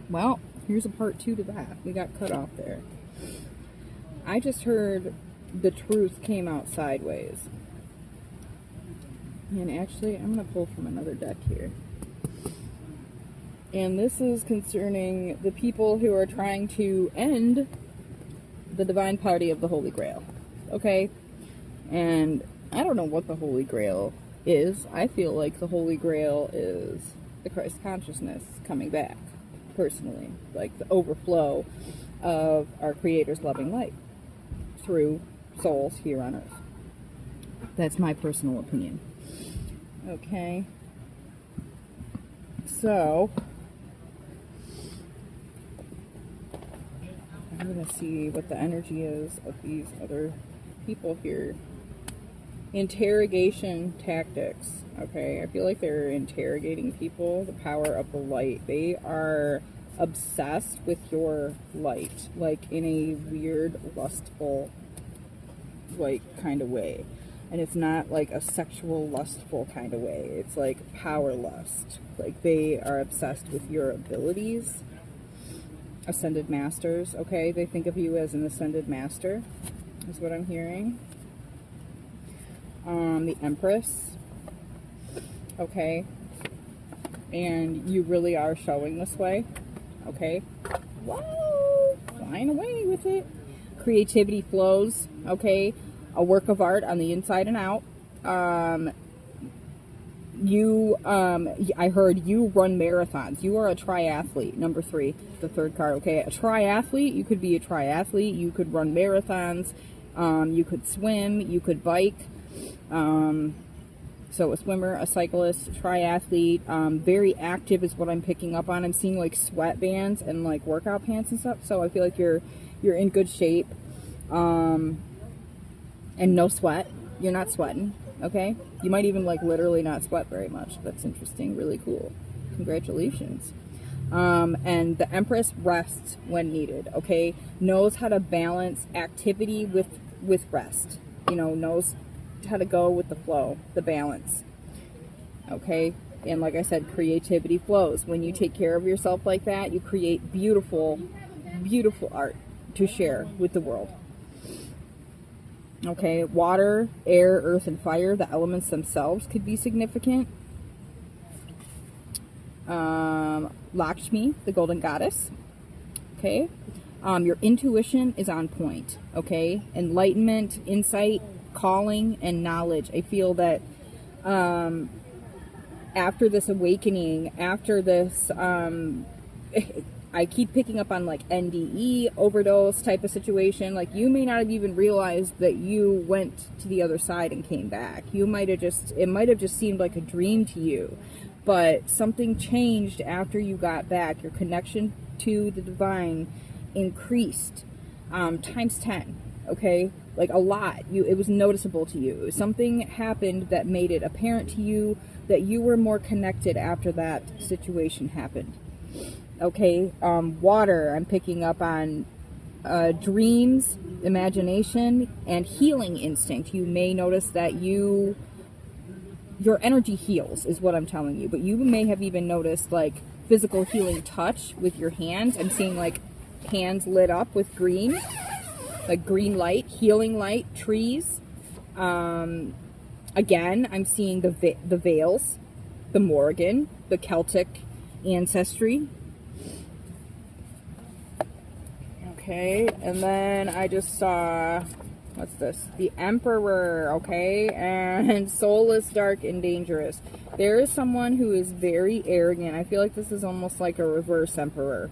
Well, here's a part 2 to that. We got cut off there. I just heard the truth came out sideways. And actually, I'm going to pull from another deck here. And this is concerning the people who are trying to end the divine party of the Holy Grail. Okay? And I don't know what the Holy Grail is. I feel like the Holy Grail is the Christ consciousness coming back, personally. Like the overflow of our Creator's loving light through souls here on earth. That's my personal opinion. Okay? So, I'm going to see what the energy is of these other people here. Interrogation tactics. Okay, I feel like they're interrogating people. The power of the light. They are obsessed with your light, like in a weird, lustful, like, kind of way. And it's not like a sexual, lustful kind of way. It's like power lust. Like they are obsessed with your abilities. Ascended masters, okay? They think of you as an ascended master, is what I'm hearing. The Empress, okay? And you really are showing this way, okay? Whoa! Flying away with it. Creativity flows, okay? A work of art on the inside and out. I heard you run marathons. You are a triathlete. Number 3, the third card. Okay, a triathlete. You could be a triathlete. You could run marathons. You could swim. You could bike. So a swimmer, a cyclist, triathlete. Very active is what I'm picking up on. I'm seeing like sweatbands and like workout pants and stuff. So I feel like you're in good shape. And no sweat. You're not sweating. Okay? You might even like literally not sweat very much. That's interesting. Really cool. Congratulations. And the Empress rests when needed. Okay? Knows how to balance activity with rest. You know, knows how to go with the flow, the balance. Okay? And like I said, creativity flows. When you take care of yourself like that, you create beautiful, beautiful art to share with the world. Okay, water, air, earth, and fire, the elements themselves could be significant. Lakshmi, the golden goddess. Okay, your intuition is on point. Okay, enlightenment, insight, calling, and knowledge. I feel that after this awakening, after this, I keep picking up on like NDE, overdose type of situation. Like you may not have even realized that you went to the other side and came back. It might have just seemed like a dream to you, but something changed after you got back. Your connection to the divine increased times 10. Okay, like a lot. It was noticeable to you. Something happened that made it apparent to you that you were more connected after that situation happened. Okay, water, I'm picking up on dreams, imagination, and healing instinct. You may notice that your energy heals, is what I'm telling you. But you may have even noticed, like, physical healing touch with your hands. I'm seeing, like, hands lit up with green, like green light, healing light, trees. Again, I'm seeing the Vales, the Morrigan, the Celtic ancestry. Okay, and then I just saw, what's this? The Emperor, okay, and soulless, dark, and dangerous. There is someone who is very arrogant. I feel like this is almost like a reverse Emperor.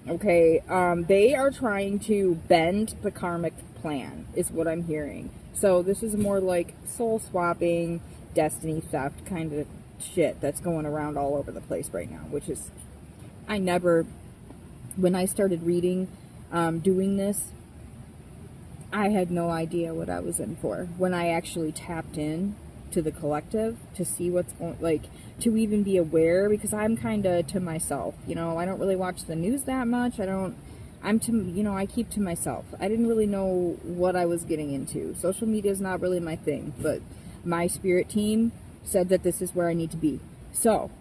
Okay, they are trying to bend the karmic plan, is what I'm hearing. So this is more like soul swapping, destiny theft kind of shit that's going around all over the place right now, which is, when I started reading, doing this, I had no idea what I was in for. When I actually tapped in to the collective to see what's going, like, to even be aware, because I'm kind of to myself, you know, I don't really watch the news that much. I keep to myself. I didn't really know what I was getting into. Social media is not really my thing, but my spirit team said that this is where I need to be. So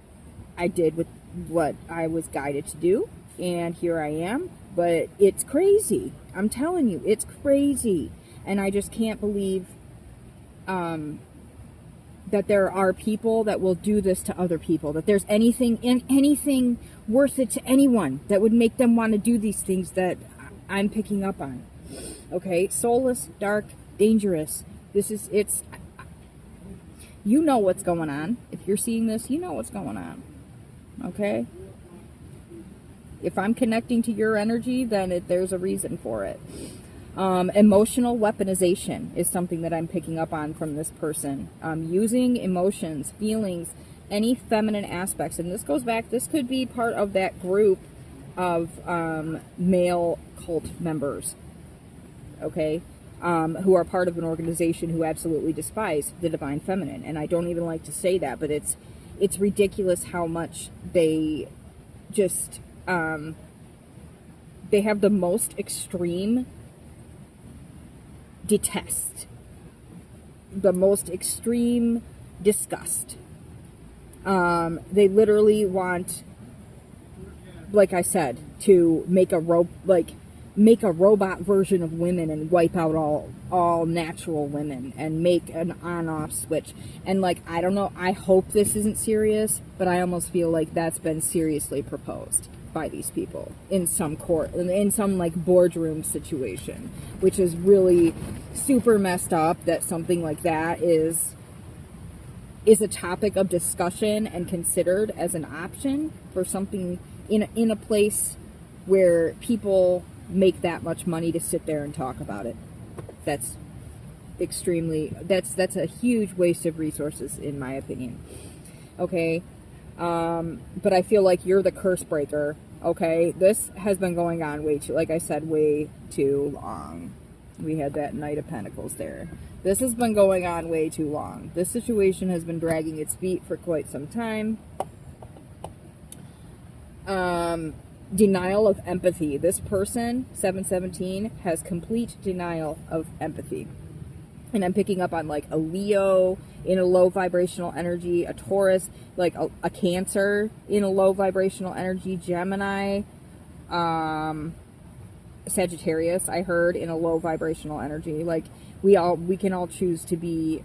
I did with what I was guided to do. and here I am. But it's crazy. I'm telling you, it's crazy. And I just can't believe that there are people that will do this to other people, that there's anything worth it to anyone that would make them want to do these things that I'm picking up on. Okay, soulless, dark, dangerous. It's you know what's going on. If you're seeing this, you know what's going on. Okay? If I'm connecting to your energy, then there's a reason for it. Emotional weaponization is something that I'm picking up on from this person. Using emotions, feelings, any feminine aspects. And this goes back, this could be part of that group of male cult members. Okay? Who are part of an organization who absolutely despise the divine feminine. And I don't even like to say that, but it's ridiculous how much they just, they have the most extreme detest, the most extreme disgust. They literally want, like I said, to make a robot version of women and wipe out all natural women and make an on-off switch. And like, I don't know, I hope this isn't serious, but I almost feel like that's been seriously proposed by these people in some court, in some like boardroom situation, which is really super messed up that something like that is a topic of discussion and considered as an option for something in a place where people make that much money to sit there and talk about it. That's a huge waste of resources, in my opinion. Okay. But I feel like you're the curse breaker. Okay. This has been going on way too long. We had that Knight of Pentacles there. This has been going on way too long. This situation has been dragging its feet for quite some time. Denial of empathy. This person, 717, has complete denial of empathy. And I'm picking up on like a Leo in a low vibrational energy, a Taurus, like a Cancer in a low vibrational energy, Gemini, Sagittarius, I heard, in a low vibrational energy. Like we can all choose to be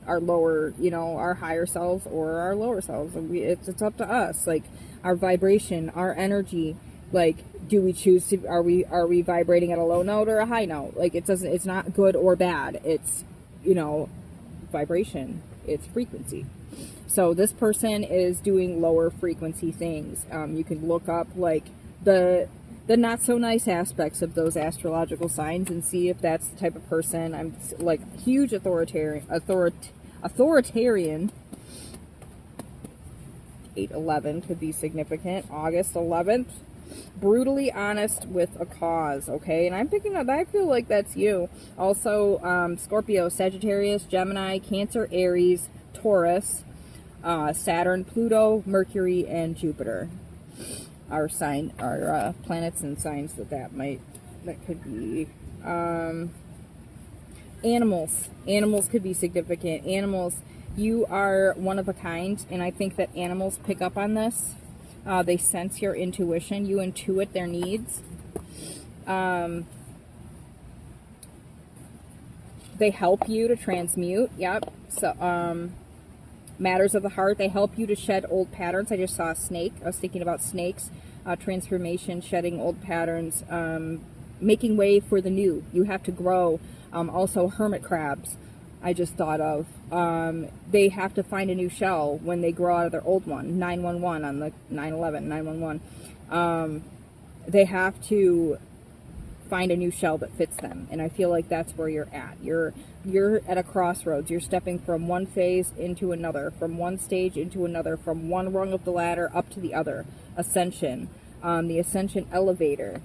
our lower, our higher selves or our lower selves. And it's up to us. Like our vibration, our energy. Like, do we choose to, are we vibrating at a low note or a high note? Like, it's not good or bad. It's, vibration. It's frequency. So this person is doing lower frequency things. You can look up like the not so nice aspects of those astrological signs and see if that's the type of person. I'm like huge authoritarian. 8/11 could be significant. August 11th. Brutally honest with a cause, okay? And I'm picking up, I feel like that's you. Also, Scorpio, Sagittarius, Gemini, Cancer, Aries, Taurus, Saturn, Pluto, Mercury, and Jupiter. Our planets and signs that could be. Animals. Animals could be significant. Animals, you are one of a kind, and I think that animals pick up on this. They sense your intuition. You intuit their needs. They help you to transmute. Yep. So, matters of the heart. They help you to shed old patterns. I just saw a snake. I was thinking about snakes. Transformation, shedding old patterns, making way for the new. You have to grow. Also, hermit crabs. I just thought of. They have to find a new shell when they grow out of their old one. 911 on the 9/11, 911. They have to find a new shell that fits them, and I feel like that's where you're at. You're at a crossroads. You're stepping from one phase into another, from one stage into another, from one rung of the ladder up to the other. Ascension. The ascension elevator.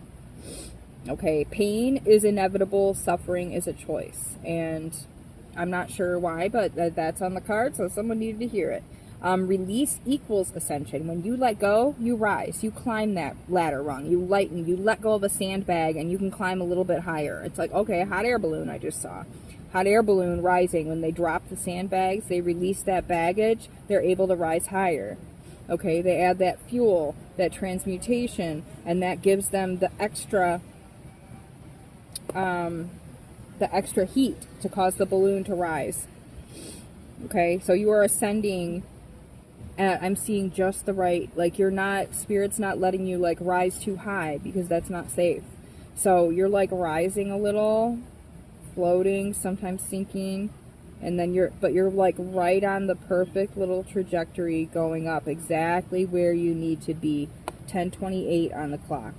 Okay, pain is inevitable. Suffering is a choice, and I'm not sure why, but that's on the card, so someone needed to hear it. Release equals ascension. When you let go, you rise. You climb that ladder rung. You lighten. You let go of a sandbag, and you can climb a little bit higher. It's like, okay, hot air balloon I just saw. Hot air balloon rising. When they drop the sandbags, they release that baggage. They're able to rise higher. Okay, they add that fuel, that transmutation, and that gives them the extra heat to cause the balloon to rise. Okay, so you are ascending at, I'm seeing just the right, like you're not, Spirit's not letting you like rise too high because that's not safe. So you're like rising a little, floating, sometimes sinking, and then you're like right on the perfect little trajectory going up, exactly where you need to be. 10:28 on the clock.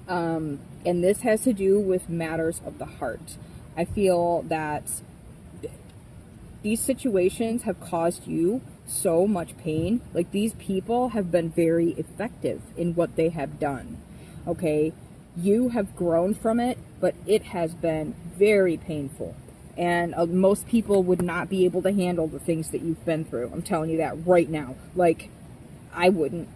And this has to do with matters of the heart. I feel that these situations have caused you so much pain. Like, these people have been very effective in what they have done. Okay, you have grown from it, but it has been very painful. And most people would not be able to handle the things that you've been through. I'm telling you that right now. Like, I wouldn't.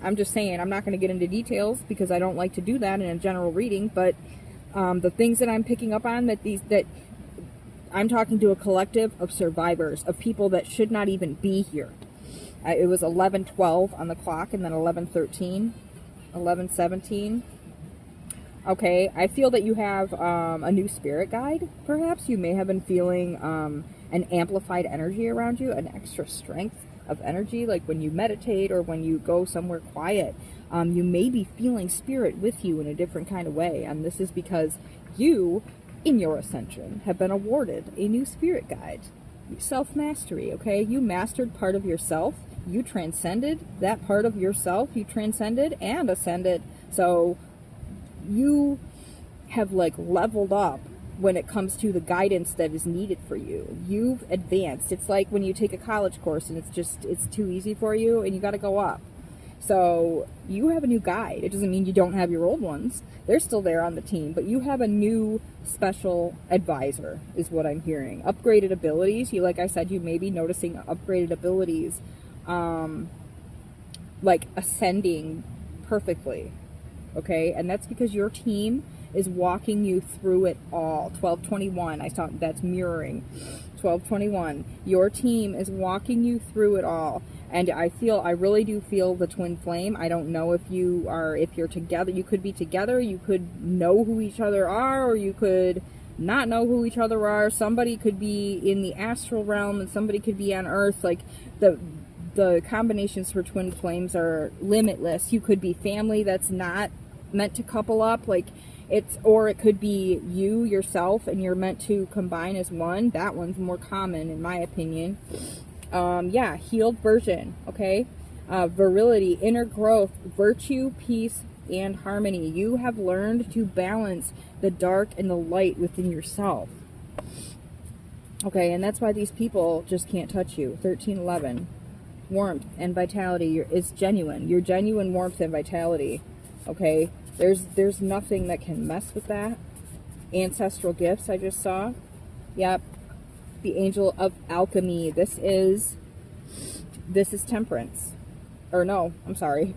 I'm just saying, I'm not going to get into details because I don't like to do that in a general reading, but the things that I'm picking up on, that I'm talking to a collective of survivors, of people that should not even be here. It was 11:12 on the clock, and then 11:13, 11:17. Okay, I feel that you have a new spirit guide, perhaps. You may have been feeling an amplified energy around you, an extra strength of energy, like when you meditate or when you go somewhere quiet. You may be feeling spirit with you in a different kind of way, and this is because you, in your ascension, have been awarded a new spirit guide. Self-mastery, okay? You mastered part of yourself. You transcended that part of yourself. You transcended and ascended. So you have like leveled up when it comes to the guidance that is needed for you. You've advanced. It's like when you take a college course and it's too easy for you and you got to go up. So you have a new guide. It doesn't mean you don't have your old ones. They're still there on the team, but you have a new special advisor is what I'm hearing. Upgraded abilities. You, like I said, you may be noticing upgraded abilities, like ascending perfectly. Okay, and that's because your team is walking you through it all. 12:21, I saw that's mirroring. 12:21, your team is walking you through it all. And I really do feel the twin flame. I don't know if you're together. You could be together, you could know who each other are, or you could not know who each other are. Somebody could be in the astral realm and somebody could be on Earth. Like, the combinations for twin flames are limitless. You could be family that's not meant to couple up, like or it could be you yourself and you're meant to combine as one. That one's more common in my opinion. Yeah, healed version, okay? Virility, inner growth, virtue, peace, and harmony. You have learned to balance the dark and the light within yourself. Okay, and that's why these people just can't touch you. 13:11. Warmth and vitality is genuine. Your genuine warmth and vitality. Okay, there's nothing that can mess with that. Ancestral gifts I just saw. Yep. The angel of alchemy. This is temperance. Or no, I'm sorry.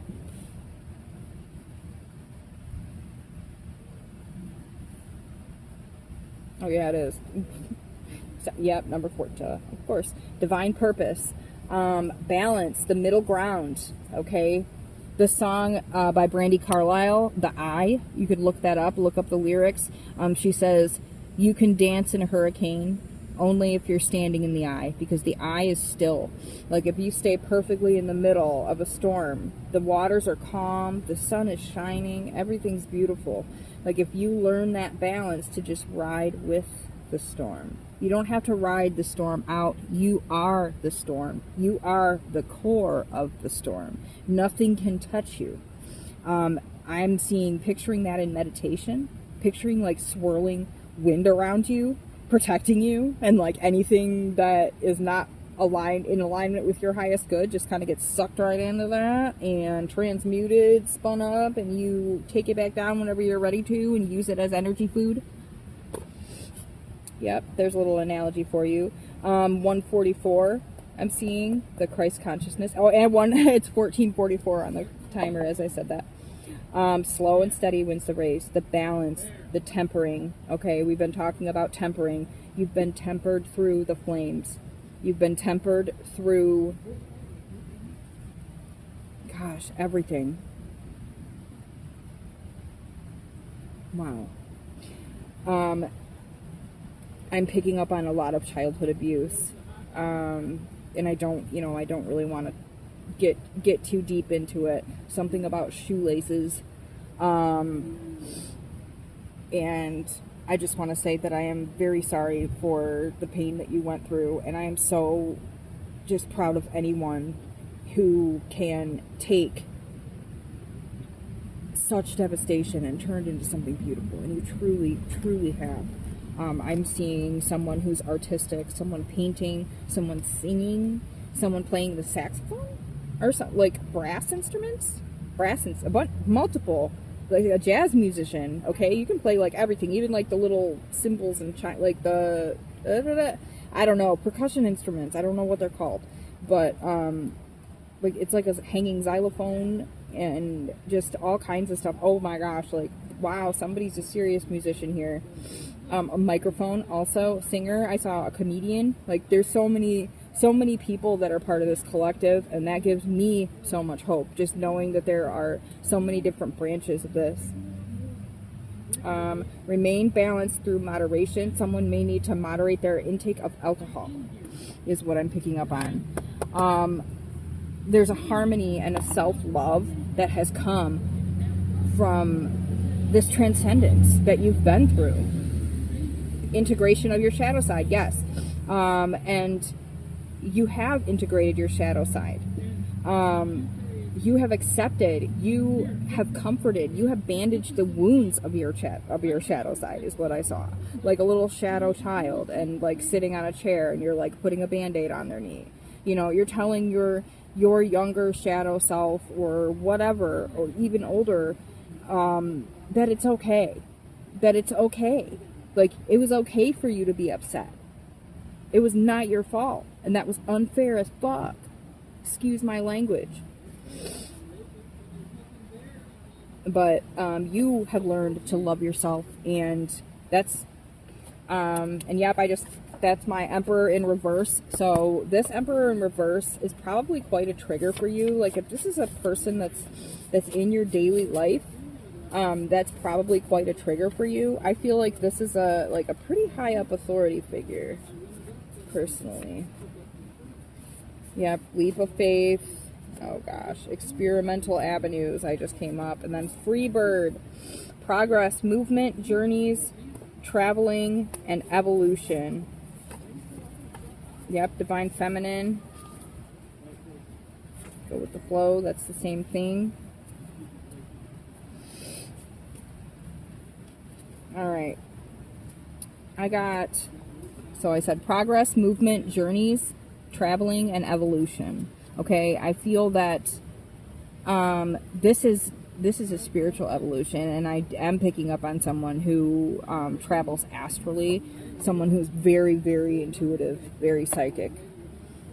Oh yeah, it is. So, yep, number 4, of course. Divine purpose. Balance, the middle ground. Okay. The song by Brandi Carlile, The Eye, you could look that up, look up the lyrics. She says, you can dance in a hurricane only if you're standing in the eye, because the eye is still. Like, if you stay perfectly in the middle of a storm, the waters are calm, the sun is shining, everything's beautiful. Like, if you learn that balance to just ride with the storm. You don't have to ride the storm out. You are the storm. You are the core of the storm. Nothing can touch you. I'm picturing that in meditation, picturing like swirling wind around you, protecting you, and like anything that is not in alignment with your highest good just kind of gets sucked right into that and transmuted, spun up, and you take it back down whenever you're ready to and use it as energy food. Yep, there's a little analogy for you. 144, I'm seeing the Christ consciousness. Oh, and it's 1444 on the timer as I said that. Slow and steady wins the race. The balance, the tempering. Okay, we've been talking about tempering. You've been tempered through the flames. You've been tempered through, gosh, everything. Wow. I'm picking up on a lot of childhood abuse. And I don't really want to get too deep into it. Something about shoelaces. And I just want to say that I am very sorry for the pain that you went through, and I am so just proud of anyone who can take such devastation and turn it into something beautiful, and you truly, truly have. I'm seeing someone who's artistic, someone painting, someone singing, someone playing the saxophone, or something, like brass instruments, multiple, like a jazz musician. Okay, you can play like everything, even like the little cymbals and like the I don't know, percussion instruments. I don't know what they're called, but like it's like a hanging xylophone and just all kinds of stuff. Oh my gosh, like wow, somebody's a serious musician here. A microphone, also singer. I saw a comedian. Like there's so many people that are part of this collective, and that gives me so much hope, just knowing that there are so many different branches of this. Remain balanced through moderation. Someone may need to moderate their intake of alcohol, is what I'm picking up on. There's a harmony and a self-love that has come from this transcendence that you've been through. Integration of your shadow side, yes. And you have integrated your shadow side. You have accepted, you have comforted, you have bandaged the wounds of your shadow side, is what I saw. Like a little shadow child, and like sitting on a chair, and you're like putting a band-aid on their knee. You know, you're telling your younger shadow self, or whatever, or even older, that it's okay. That it's okay. Like, it was okay for you to be upset. It was not your fault. And that was unfair as fuck. Excuse my language. But you have learned to love yourself. And that's... and yep, that's my Emperor in reverse. So this Emperor in reverse is probably quite a trigger for you. Like, if this is a person that's in your daily life, that's probably quite a trigger for you. I feel like this is a pretty high up authority figure, personally. Yep, leap of faith. Oh gosh, experimental avenues. I just came up, and then free bird, progress, movement, journeys, traveling, and evolution. Yep, divine feminine. Go with the flow. That's the same thing. All right. So I said progress, movement, journeys, traveling, and evolution. Okay, I feel that this is a spiritual evolution, and I am picking up on someone who travels astrally, someone who's very, very intuitive, very psychic.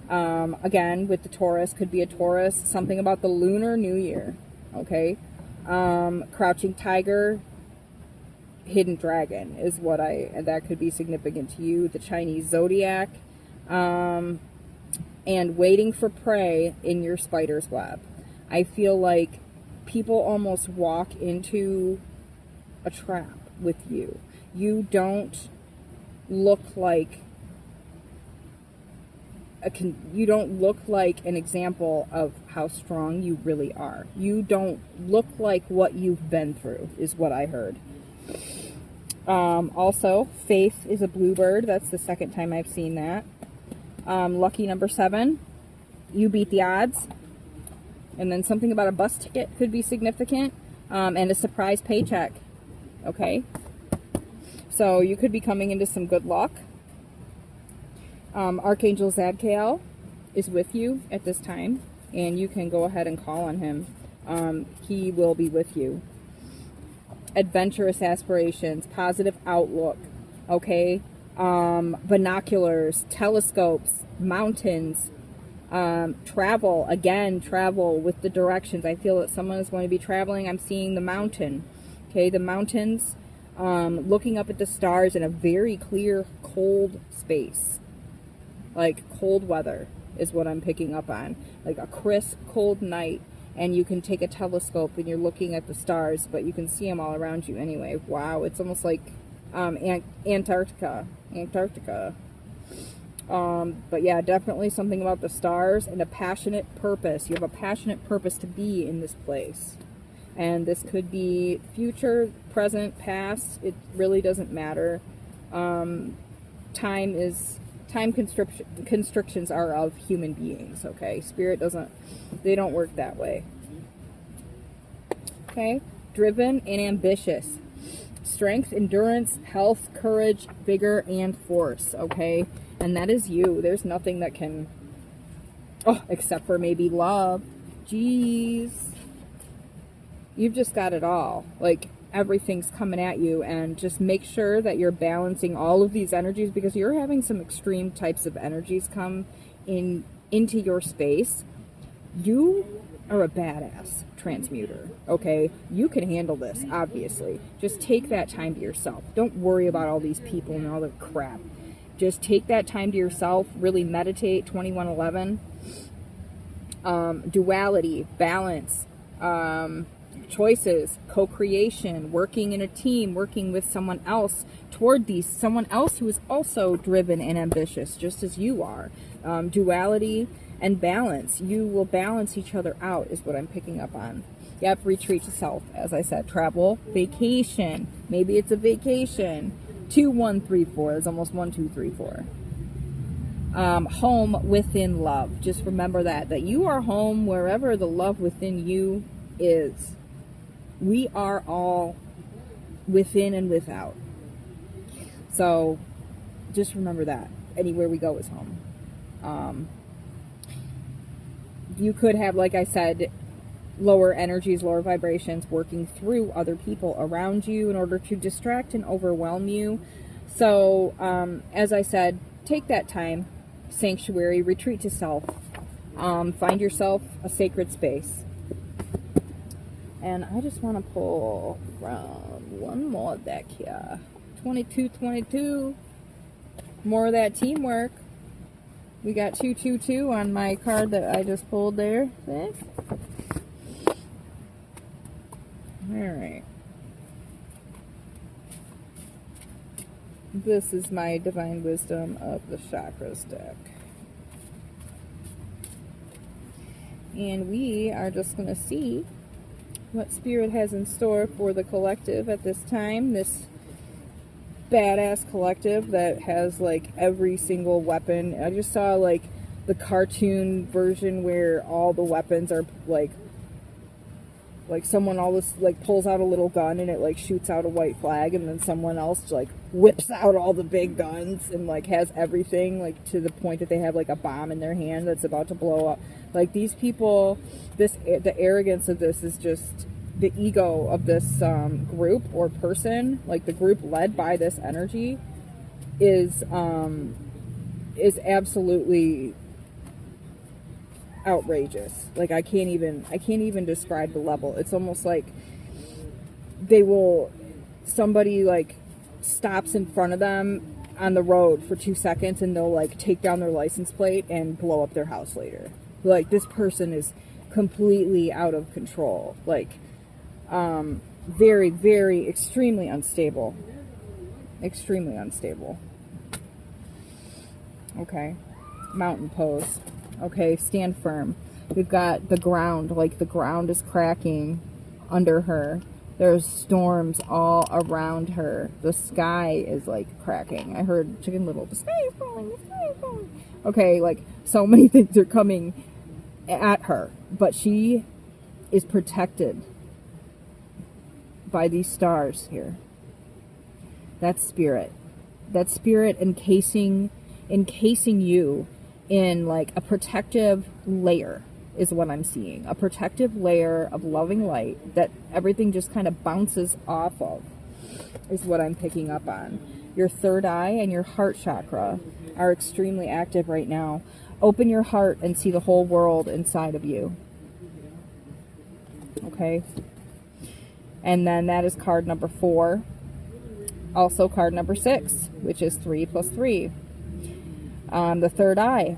Again, with the Taurus, could be a Taurus, something about the Lunar New Year. Okay, crouching tiger, hidden dragon is that could be significant to you. The Chinese zodiac, and waiting for prey in your spider's web. I feel like people almost walk into a trap with you. You don't look like an example of how strong you really are. You don't look like what you've been through, is what I heard. Also, faith is a bluebird. That's the second time I've seen that. Lucky number 7. You beat the odds. And then something about a bus ticket could be significant. And a surprise paycheck. Okay? So you could be coming into some good luck. Archangel Zadkiel is with you at this time. And you can go ahead and call on him. He will be with you. Adventurous aspirations, positive outlook, okay? Binoculars, telescopes, mountains, travel with the directions. I feel that someone is going to be traveling. I'm seeing the mountain, okay? The mountains, looking up at the stars in a very clear, cold space. Like cold weather is what I'm picking up on. Like a crisp, cold night, and you can take a telescope and you're looking at the stars, but you can see them all around you anyway. Wow, it's almost like Antarctica. But yeah, definitely something about the stars and a passionate purpose. You have a passionate purpose to be in this place. And this could be future, present, past. It really doesn't matter. Time constrictions are of human beings, okay? Spirit they don't work that way. Okay? Driven and ambitious. Strength, endurance, health, courage, vigor, and force, okay? And that is you. There's nothing that can, except for maybe love. Jeez. You've just got it all. Like, everything's coming at you, and just make sure that you're balancing all of these energies, because you're having some extreme types of energies come into your space. You are a badass transmuter, okay? You can handle this, obviously. Just take that time to yourself. Don't worry about all these people and all the crap. Just take that time to yourself. Really meditate. 2111. Duality, balance, choices, co-creation, working in a team, working with someone else toward someone else who is also driven and ambitious, just as you are. Duality and balance. You will balance each other out is what I'm picking up on. Yep, retreat to self, as I said. Travel, vacation. Maybe it's a vacation. 2, 1, 3, 4. It's almost 1, 2, 3, 4. Home within love. Just remember that you are home wherever the love within you is. We are all within and without. So just remember that. Anywhere we go is home. You could have, like I said, lower energies, lower vibrations working through other people around you in order to distract and overwhelm you. So, as I said, take that time, sanctuary, retreat to self, find yourself a sacred space. And I just want to pull from one more deck here. 2222. More of that teamwork. We got 222 on my card that I just pulled there. Alright. This is my Divine Wisdom of the Chakras deck. And we are just going to see what Spirit has in store for the collective at this time. This badass collective that has like every single weapon. I just saw like the cartoon version where all the weapons are like someone always like pulls out a little gun and it like shoots out a white flag, and then someone else like whips out all the big guns and like has everything, like to the point that they have like a bomb in their hand that's about to blow up. Like these people, the arrogance of this is just the ego of this group or person. Like the group led by this energy is absolutely outrageous. Like I can't even describe the level. It's almost like somebody like stops in front of them on the road for 2 seconds and they'll like take down their license plate and blow up their house later. Like this person is completely out of control. Like very, very, extremely unstable. Extremely unstable. Okay. Mountain pose. Okay, stand firm. We've got the ground. Like the ground is cracking under her. There's storms all around her. The sky is like cracking. I heard Chicken Little, the sky is falling, the sky is falling. Okay, like so many things are coming at her. But she is protected by these stars here. That's spirit. That's spirit encasing you in like a protective layer is what I'm seeing. A protective layer of loving light that everything just kind of bounces off of is what I'm picking up on. Your third eye and your heart chakra are extremely active right now. Open your heart and see the whole world inside of you. Okay? And then that is card number 4. Also card number 6, which is 3 + 3. The third eye,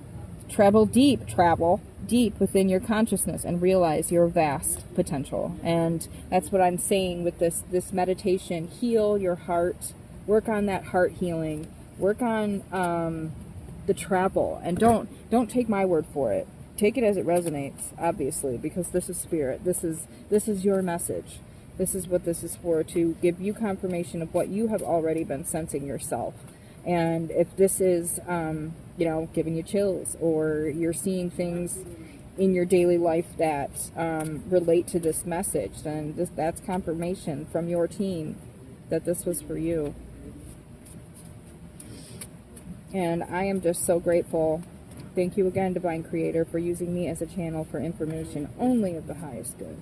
travel deep within your consciousness and realize your vast potential. And that's what I'm saying with this meditation. Heal your heart, work on that heart healing, work on the travel, and don't take my word for it. Take it as it resonates, obviously, because this is spirit. This is your message. This is what this is for, to give you confirmation of what you have already been sensing yourself. And if this is, giving you chills, or you're seeing things in your daily life that relate to this message, then that's confirmation from your team that this was for you. And I am just so grateful. Thank you again, Divine Creator, for using me as a channel for information only of the highest good,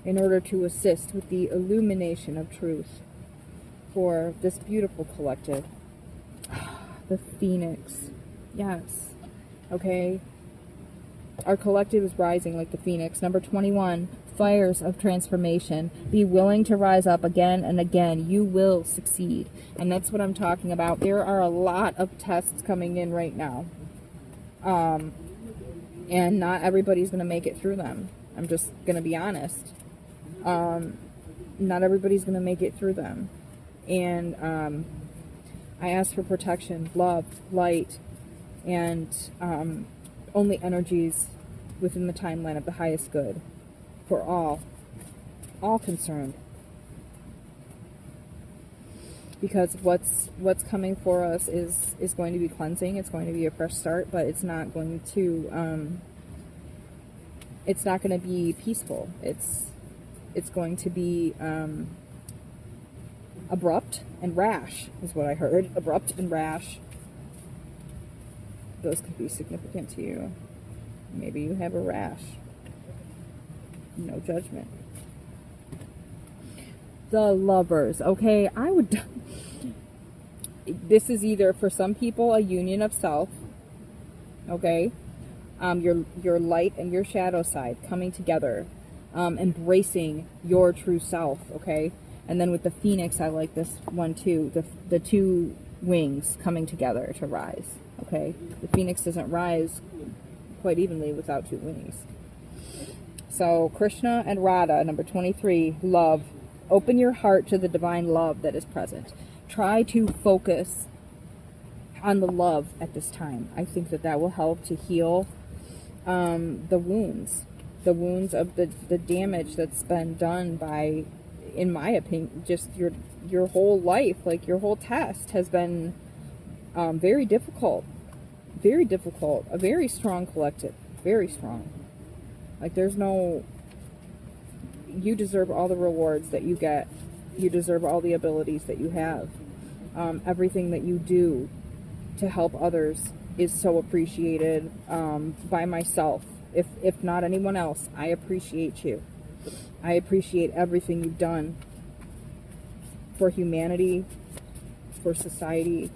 in order to assist with the illumination of truth for this beautiful collective. The Phoenix. Yes. Okay. Our collective is rising like the Phoenix. Number 21, fires of transformation. Be willing to rise up again and again. You will succeed. And that's what I'm talking about. There are a lot of tests coming in right now. And not everybody's going to make it through them. I'm just going to be honest. Not everybody's going to make it through them. And I ask for protection, love, light, and only energies within the timeline of the highest good for all concerned. Because what's coming for us is going to be cleansing. It's going to be a fresh start, but it's not going to be peaceful. It's going to be abrupt and rash, is what I heard. Abrupt and rash. Those could be significant to you. Maybe you have a rash. No judgment. The Lovers. Okay, this is either for some people a union of self. Okay, your light and your shadow side coming together, embracing your true self. Okay, and then with the Phoenix, I like this one too. The two wings coming together to rise. Okay, the Phoenix doesn't rise quite evenly without two wings. So Krishna and Radha, number 23, love. Open your heart to the divine love that is present. Try to focus on the love at this time. I think that will help to heal the wounds of the damage that's been done by, in my opinion, just your whole life. Like, your whole test has been very difficult. Very difficult. A very strong collective. Very strong. Like, there's no... You deserve all the rewards that you get. You deserve all the abilities that you have. Everything that you do to help others is so appreciated by myself. If not anyone else, I appreciate you. I appreciate everything you've done for humanity, for society,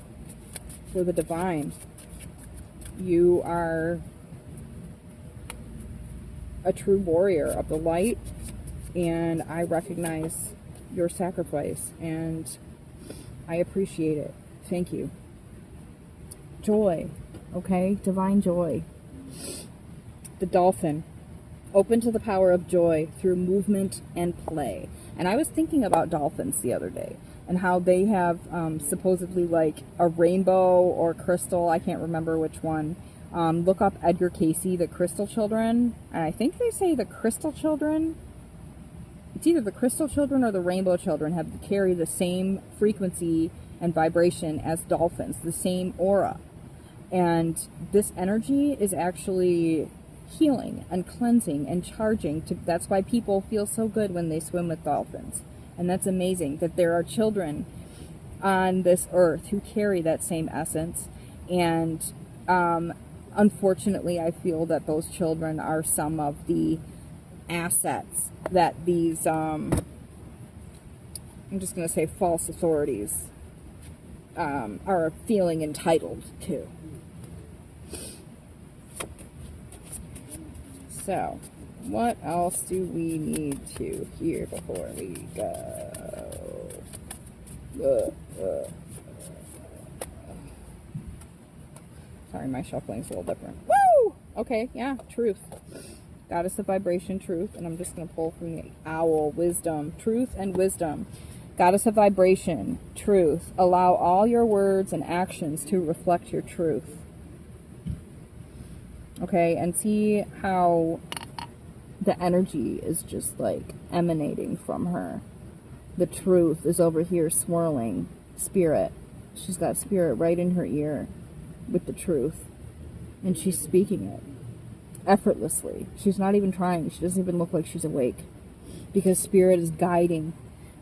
for the divine. You are a true warrior of the light, and I recognize your sacrifice, and I appreciate it. Thank you. Joy, okay? Divine joy. The Dolphin. Open to the power of joy through movement and play. And I was thinking about dolphins the other day, and how they have supposedly like a rainbow or crystal. I can't remember which one. Look up Edgar Casey, The Crystal Children. And I think they say the Crystal Children, it's either the Crystal Children or the Rainbow Children, carry the same frequency and vibration as dolphins, the same aura. And this energy is actually healing and cleansing and charging. That's why people feel so good when they swim with dolphins. And that's amazing that there are children on this earth who carry that same essence. And unfortunately, I feel that those children are some of the assets that these, I'm just going to say false authorities, are feeling entitled to. So, what else do we need to hear before we go? Sorry, my shuffling's a little different. Woo! Okay, yeah, truth. Goddess of vibration, truth. And I'm just going to pull from the owl, wisdom, truth and wisdom. Goddess of vibration, truth. Allow all your words and actions to reflect your truth. Okay, and see how the energy is just like emanating from her. The truth is over here swirling. Spirit. She's got spirit right in her ear with the truth. And she's speaking it effortlessly. She's not even trying. She doesn't even look like she's awake. Because spirit is guiding.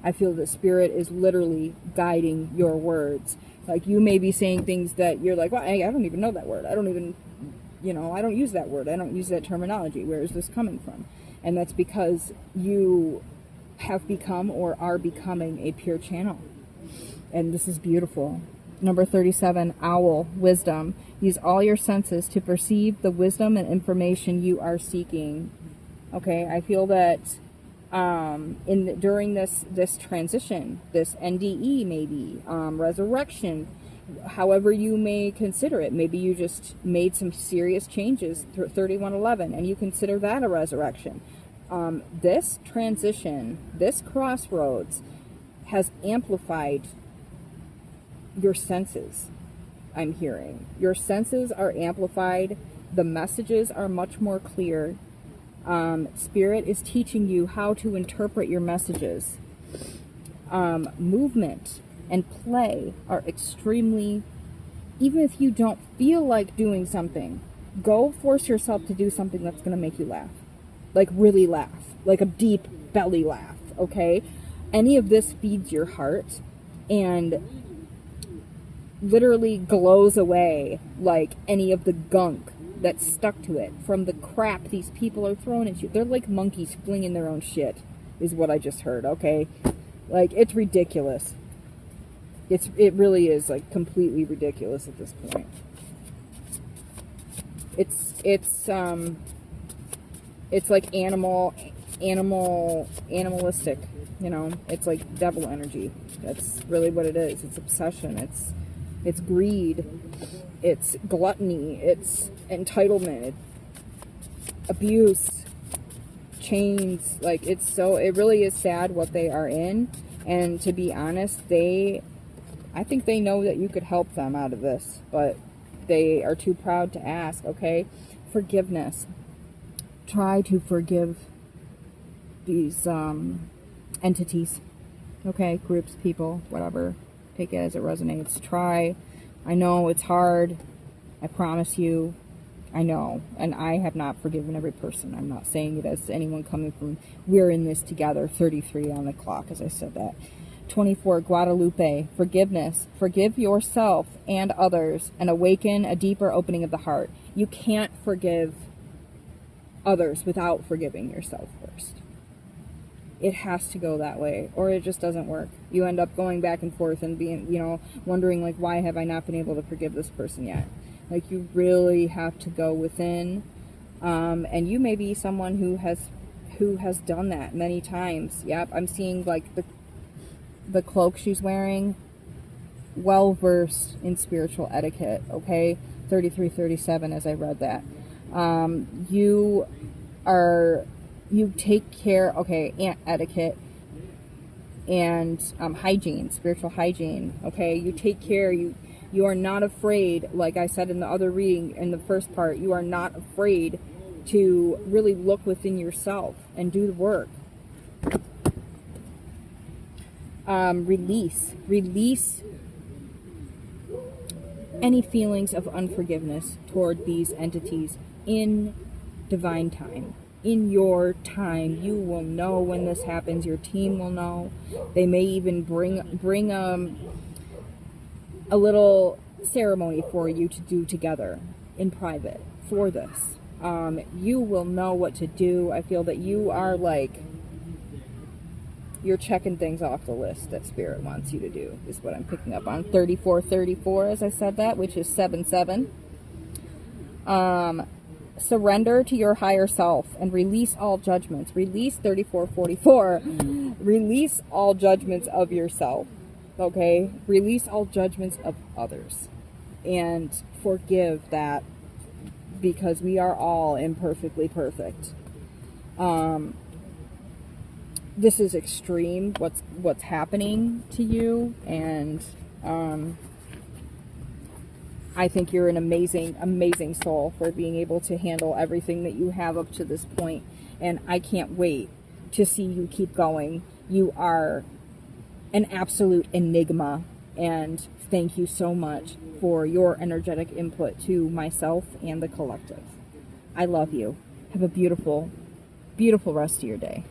I feel that spirit is literally guiding your words. Like you may be saying things that you're like, well, I don't even know that word. I don't even, I don't use that word. I don't use that terminology. Where is this coming from? And that's because you have become or are becoming a pure channel. And this is beautiful. Number 37, owl, wisdom. Use all your senses to perceive the wisdom and information you are seeking. Okay, I feel that during this transition, this NDE maybe, resurrection, however you may consider it, maybe you just made some serious changes through 3111 and you consider that a resurrection. This transition, this crossroads has amplified your senses. I'm hearing your senses are amplified. The messages are much more clear. Spirit is teaching you how to interpret your messages. Movement and play are extremely, even if you don't feel like doing something, go force yourself to do something that's going to make you laugh. Like really laugh. Like a deep belly laugh. Okay? Any of this feeds your heart and literally glows away like any of the gunk that's stuck to it from the crap these people are throwing at you. They're like monkeys flinging their own shit, is what I just heard, okay? Like, it's ridiculous. It really is, like, completely ridiculous at this point. It's like animalistic, It's like devil energy. That's really what it is. It's obsession. It's greed, it's gluttony, it's entitlement, abuse, chains. Like, it really is sad what they are in. And to be honest, I think they know that you could help them out of this, but they are too proud to ask, okay? Forgiveness. Try to forgive these entities, okay? Groups, people, whatever. Take it as it resonates. Try. I know it's hard. I promise you. I know. And I have not forgiven every person. I'm not saying it as anyone coming from, we're in this together. 33 on the clock as I said that. 24, Guadalupe. Forgiveness. Forgive yourself and others and awaken a deeper opening of the heart. You can't forgive others without forgiving yourself first. It has to go that way, or it just doesn't work. You end up going back and forth and being, wondering, like, why have I not been able to forgive this person yet? Like, you really have to go within, and you may be someone who has done that many times. Yep, I'm seeing, like, the cloak she's wearing, well-versed in spiritual etiquette, okay? 3337 as I read that. You take care, okay, etiquette and hygiene, spiritual hygiene, okay? You take care, you are not afraid, like I said in the other reading, in the first part, you are not afraid to really look within yourself and do the work. Release any feelings of unforgiveness toward these entities in divine time. In your time, you will know when this happens. Your team will know. They may even bring a little ceremony for you to do together in private for this. You will know what to do. I feel that you are you're checking things off the list that Spirit wants you to do, is what I'm picking up on. 3434, as I said that, which is 77. Surrender to your higher self and release all judgments. Release 3444. Release all judgments of yourself. Okay? Release all judgments of others. and forgive that, because we are all imperfectly perfect. This is extreme, what's happening to you, and I think you're an amazing soul for being able to handle everything that you have up to this point, and I can't wait to see you keep going. You are an absolute enigma, and thank you so much for your energetic input to myself and the collective. I love you. Have a beautiful, beautiful rest of your day.